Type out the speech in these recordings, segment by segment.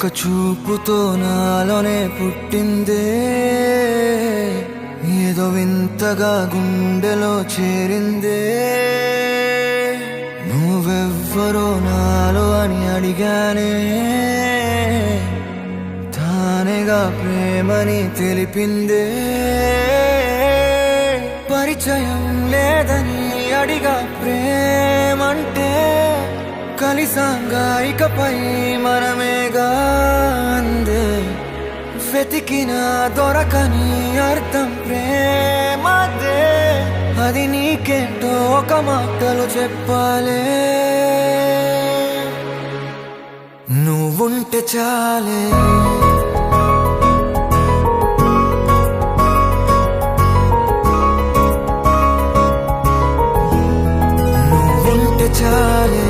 ఒక్క చూపుతో నాలోనే పుట్టిందే, ఏదో వింతగా గుండెలో చేరిందే. నువ్వెవ్వరో నాలో అని అడిగానే, తానేగా ప్రేమని తెలిపిందే. పరిచయం లేదని అడిగా ప్రేమంటే, కలిసాంగా ఇకపై మనమేగా అందే. వెతికిన దొరకని అర్థం ప్రేమదే, అది నీకేంటో ఒక మాటలు చెప్పాలే. నువ్వుంటే చాలే, నువ్వుంటే చాలే,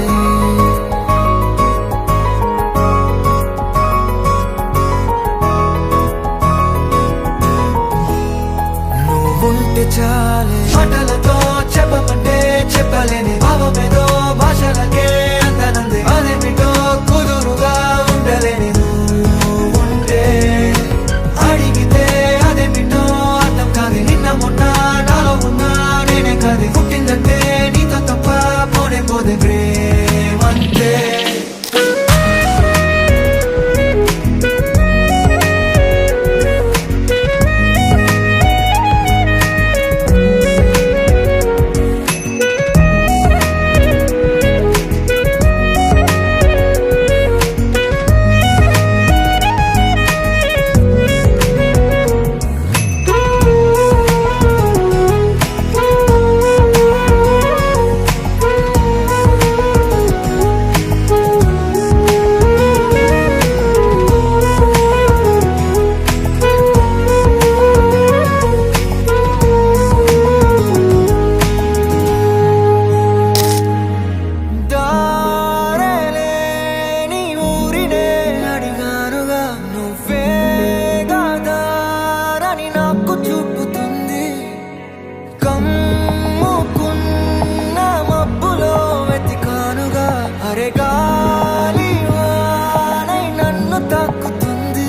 నువ్వుంటే చాలే. మాటలతో చెప్పమంటే చెప్పలేని భావమేదో భాషలకే అందనంది. అదేమిటో కుదురుగా ఉండలేని నువ్వుంటే, అడిగితే అదేమిటో అర్థం కాదు. నిన్న మొన్న నాలో ఉన్నా నేనే కాదు. పుట్టిందంటే నీతో తప్ప పోనే పోదే ప్రేమంతే.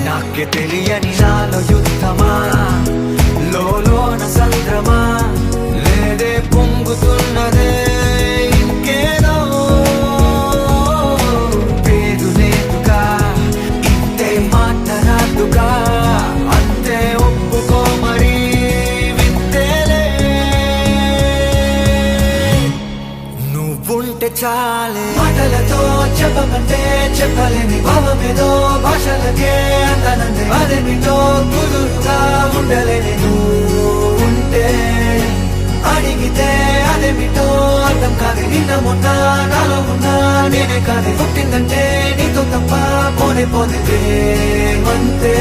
నాకే తెలియని నాలో యుద్ధమా, లోన సంద్రమా, లేదే పొంగుతున్నదే ఇంకేదో. పేరు లేదుగా, ఇంతే మాట రాదుగా, అంతే ఒప్పుకో మరి వింతేలే. నువ్వుంటే చాలే, మాటలతో చెప్పమంటే చెప్పలేని భావమేదో భాషలకే అందనందే. అదేమిటో కుదురుగా ఉండలేని నువ్వుంటే, అడిగితే అదేమిటో అర్థం కాదు. నిన్న మొన్న నాలో ఉన్నా నేనే కాదు. పుట్టిందంటే నీతో తప్ప పోనే పోతే ప్రేమంతే.